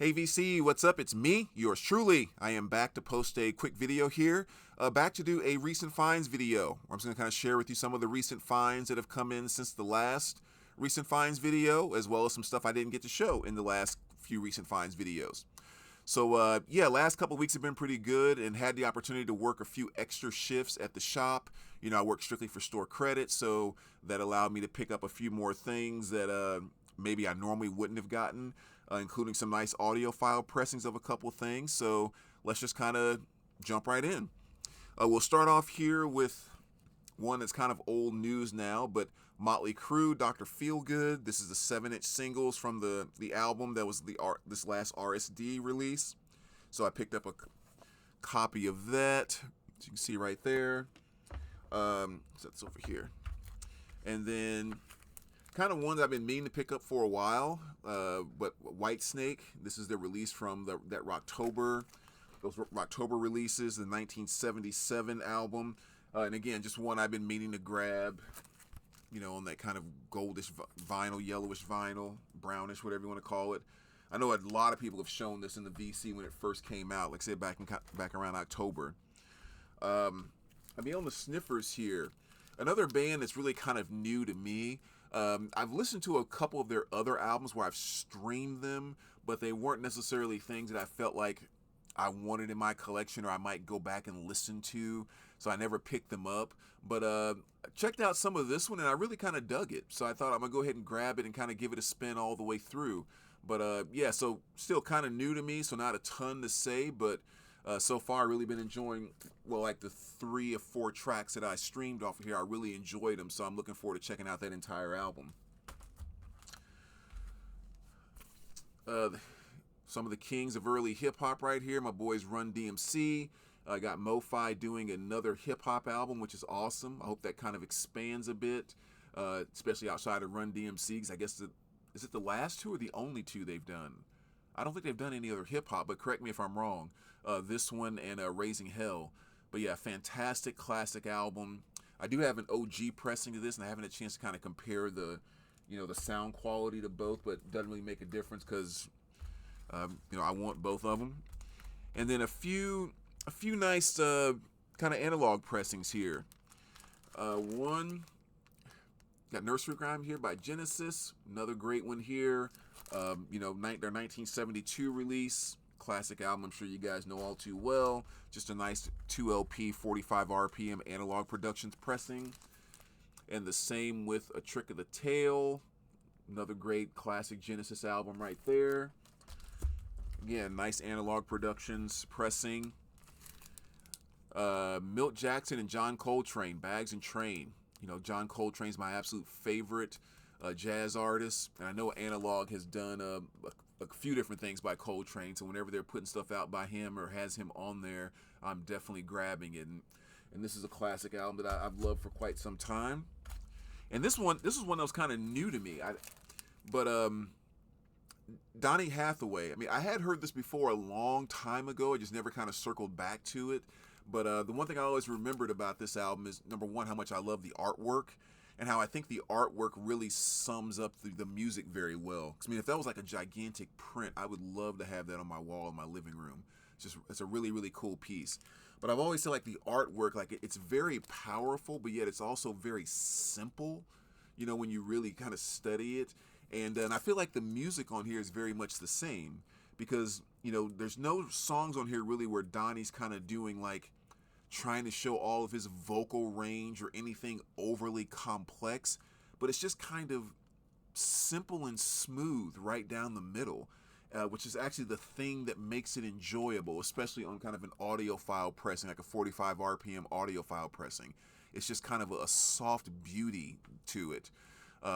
Hey VC, what's up? It's me, yours truly. I am back to post a quick video here. Back to do a recent finds video. I'm just going to kind of share with you some of the recent finds that have come in since the last recent finds video, as well as some stuff I didn't get to show in the last few recent finds videos. So yeah, last couple of weeks have been pretty good and had the opportunity to work a few extra shifts at the shop. You know, I work strictly for store credit, so that allowed me to pick up a few more things that maybe I normally wouldn't have gotten, including some nice audio file pressings of a couple things. So let's just kind of jump right in. We'll start off here with one that's kind of old news now, but Mly Crew, Dr. Feelgood. This is the 7-inch singles from the album that was this last RSD release. So I picked up a copy of that, as you can see right there. So that's over here. And then kind of ones I've been meaning to pick up for a while, but Whitesnake. This is the release from that Rocktober, those Rocktober releases, the 1977 album. And again, just one I've been meaning to grab, you know, on that kind of goldish vinyl, yellowish vinyl, brownish, whatever you want to call it. I know a lot of people have shown this in the VC when it first came out, like I said, back around October. I mean, on the Sniffers here, another band that's really kind of new to me. I've listened to a couple of their other albums where I've streamed them, but they weren't necessarily things that I felt like I wanted in my collection or I might go back and listen to, so I never picked them up. But I checked out some of this one and I really kind of dug it, so I thought I'm gonna go ahead and grab it and kind of give it a spin all the way through. But yeah, so still kind of new to me, so not a ton to say, but so far I've really been enjoying, well, like the 3 or 4 tracks that I streamed off of here. I really enjoyed them, so I'm looking forward to checking out that entire album. Some of the kings of early hip-hop right here. My boys Run DMC. I got MoFi doing another hip-hop album, which is awesome. I hope that kind of expands a bit, especially outside of Run DMC, because I guess is it the last 2 or the only 2 they've done? I don't think they've done any other hip-hop, but correct me if I'm wrong. This one and Raising Hell. But yeah, fantastic classic album. I do have an OG pressing to this, and I haven't had a chance to kind of compare the sound quality to both, but it doesn't really make a difference because I want both of them. And then a few nice kind of analog pressings here. One got Nursery Rhyme here by Genesis, another great one here. Their 1972 release, classic album. I'm sure you guys know all too well. Just a nice 2 LP, 45 RPM Analogue Productions pressing. And the same with A Trick of the Tail, another great classic Genesis album right there. Again, nice Analogue Productions pressing. Milt Jackson and John Coltrane, Bags and Train. You know, John Coltrane's my absolute favorite jazz artist, and I know Analogue has done a few different things by Coltrane, so whenever they're putting stuff out by him or has him on there, I'm definitely grabbing it. And this is a classic album that I've loved for quite some time. And this is one that was kind of new to me. Donnie Hathaway. I mean, I had heard this before a long time ago. I just never kind of circled back to it. But the one thing I always remembered about this album is, number one, how much I love the artwork and how I think the artwork really sums up the music very well. 'Cause, I mean, if that was like a gigantic print, I would love to have that on my wall in my living room. It's a really, really cool piece. But I've always said, like, the artwork, like, it's very powerful, but yet it's also very simple, you know, when you really kind of study it. And I feel like the music on here is very much the same because, you know, there's no songs on here really where Donnie's kind of doing, like, trying to show all of his vocal range or anything overly complex, but it's just kind of simple and smooth right down the middle, which is actually the thing that makes it enjoyable, especially on kind of an audiophile pressing, like a 45 RPM audiophile pressing. It's just kind of a soft beauty to it.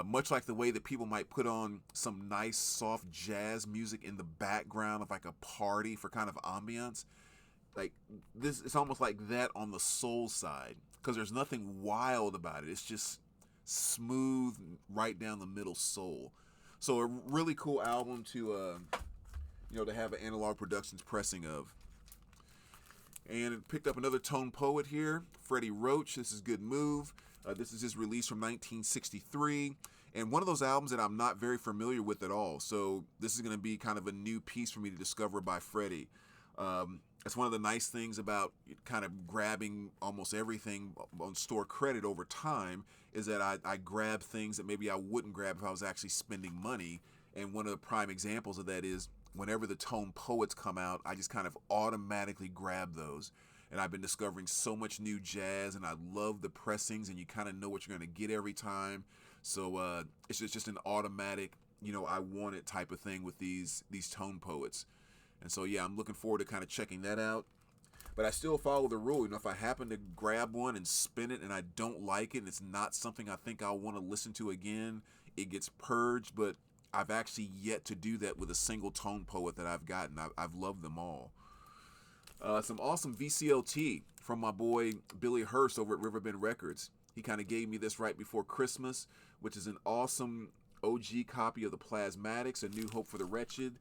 Much like the way that people might put on some nice soft jazz music in the background of like a party for kind of ambiance. Like this, it's almost like that on the soul side because there's nothing wild about it. It's just smooth, right down the middle soul. So a really cool album to have an Analogue Productions pressing of. And picked up another Tone Poet here, Freddy Roach. This is Good Move. This is his release from 1963. and one of those albums that I'm not very familiar with at all. So this is going to be kind of a new piece for me to discover by Freddy. That's one of the nice things about kind of grabbing almost everything on store credit over time, is that I grab things that maybe I wouldn't grab if I was actually spending money. And one of the prime examples of that is whenever the Tone Poets come out, I just kind of automatically grab those. And I've been discovering so much new jazz, and I love the pressings, and you kind of know what you're going to get every time. So it's just an automatic, I want it type of thing with these Tone Poets. And so, yeah, I'm looking forward to kind of checking that out. But I still follow the rule. If I happen to grab one and spin it and I don't like it and it's not something I think I'll want to listen to again, it gets purged. But I've actually yet to do that with a single Tone Poet that I've gotten. I've loved them all. Some awesome VCLT from my boy Billy Hurst over at Riverbend Records. He kind of gave me this right before Christmas, which is an awesome OG copy of the Plasmatics, A New Hope for the Wretched.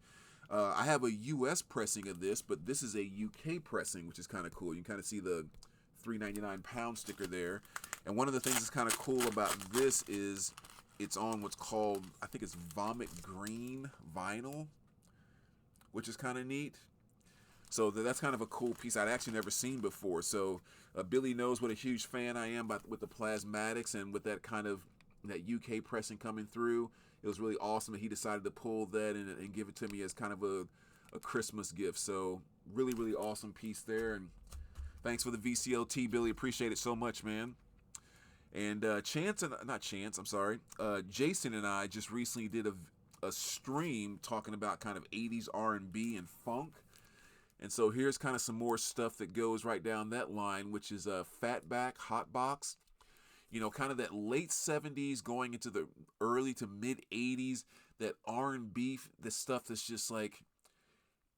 I have a US pressing of this, but this is a UK pressing, which is kind of cool. You can kind of see the £3.99 sticker there. And one of the things that's kind of cool about this is it's on what's called, I think it's Vomit Green vinyl, which is kind of neat. So that's kind of a cool piece I'd actually never seen before. So Billy knows what a huge fan I am with the Plasmatics, and with that kind of that UK pressing coming through, it was really awesome that he decided to pull that and give it to me as kind of a Christmas gift. So really, really awesome piece there. And thanks for the VCLT, Billy. Appreciate it so much, man. And Jason and I just recently did a stream talking about kind of 80s R&B and funk. And so here's kind of some more stuff that goes right down that line, which is Fatback Hotbox. Kind of that late 70s going into the early to mid 80s, that R&B, the stuff that's just like,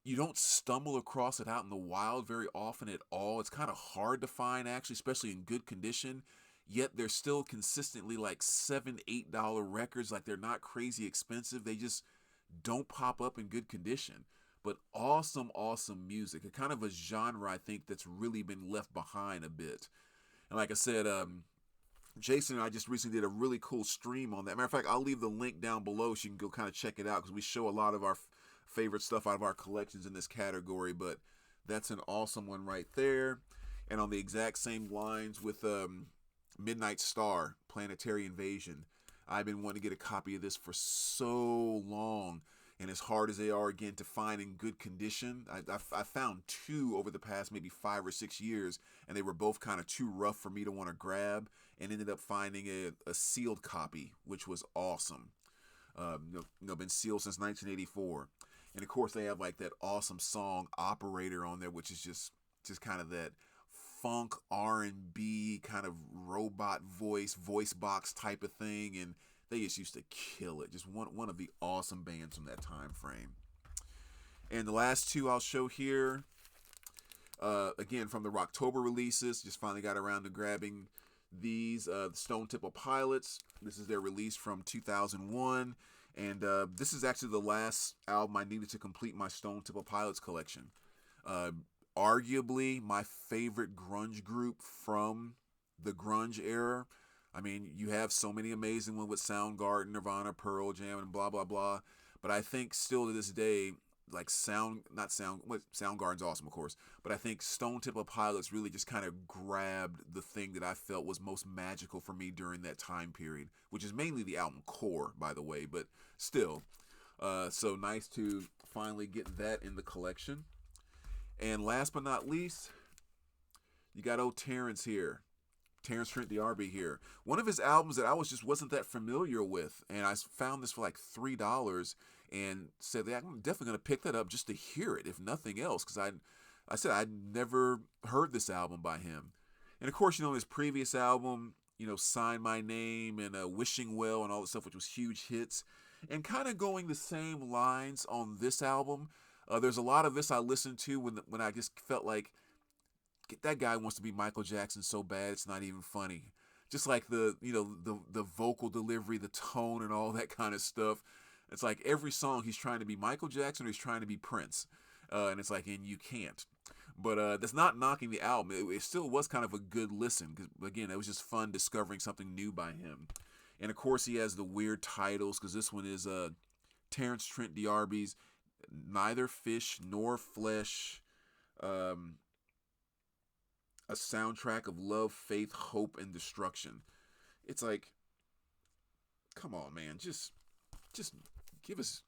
you don't stumble across it out in the wild very often at all. It's kind of hard to find, actually, especially in good condition. Yet they're still consistently like $7, $8 records. Like, they're not crazy expensive. They just don't pop up in good condition. But awesome, awesome music. A kind of a genre, I think, that's really been left behind a bit. And like I said, Jason and I just recently did a really cool stream on that. Matter of fact, I'll leave the link down below so you can go kind of check it out, because we show a lot of our favorite stuff out of our collections in this category. But that's an awesome one right there. And on the exact same lines with Midnight Star, Planetary Invasion. I've been wanting to get a copy of this for so long. And as hard as they are, again, to find in good condition, I found two over the past maybe 5 or 6 years, and they were both kind of too rough for me to want to grab, and ended up finding a sealed copy, which was awesome. Been sealed since 1984. And of course, they have like that awesome song Operator on there, which is just kind of that funk R&B kind of robot voice box type of thing, and they just used to kill it. Just one of the awesome bands from that time frame. And the last two I'll show here, again, from the Rocktober releases. Just finally got around to grabbing these. The Stone Temple Pilots. This is their release from 2001. And this is actually the last album I needed to complete my Stone Temple Pilots collection. Arguably my favorite grunge group from the grunge era. I mean, you have so many amazing ones with Soundgarden, Nirvana, Pearl Jam, and blah, blah, blah. But I think still to this day, like Soundgarden's awesome, of course. But I think Stone Temple Pilots really just kind of grabbed the thing that I felt was most magical for me during that time period, which is mainly the album Core, by the way, but still. So nice to finally get that in the collection. And last but not least, you got old Terence here. Terence Trent D'Arby here. One of his albums that I wasn't that familiar with, and I found this for like $3 and said that I'm definitely going to pick that up just to hear it, if nothing else, because I said I'd never heard this album by him. And of course, his previous album, Sign My Name and Wishing Well and all that stuff, which was huge hits. And kind of going the same lines on this album. There's a lot of this I listened to when I just felt like, that guy wants to be Michael Jackson so bad it's not even funny. Just like the vocal delivery, the tone, and all that kind of stuff. It's like every song he's trying to be Michael Jackson or he's trying to be Prince. And it's like, and you can't. But that's not knocking the album. It still was kind of a good listen. Because, again, it was just fun discovering something new by him. And of course, he has the weird titles because this one is Terrence Trent D'Arby's Neither Fish Nor Flesh, a soundtrack of love, faith, hope, and destruction. It's like, come on, man, just give us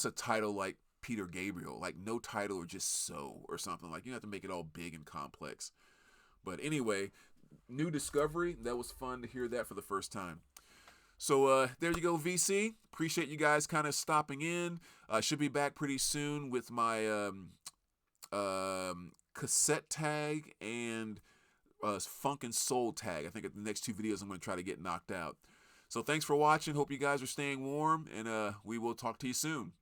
a title like Peter Gabriel, like no title or just so or something. Like, you don't have to make it all big and complex. But anyway, new discovery. That was fun to hear that for the first time. So there you go, VC. Appreciate you guys kind of stopping in. Should be back pretty soon with my cassette tag and funk and soul tag. I think at the next 2 videos I'm going to try to get knocked out. So thanks for watching. Hope you guys are staying warm, and we will talk to you soon.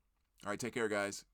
All right, take care, guys.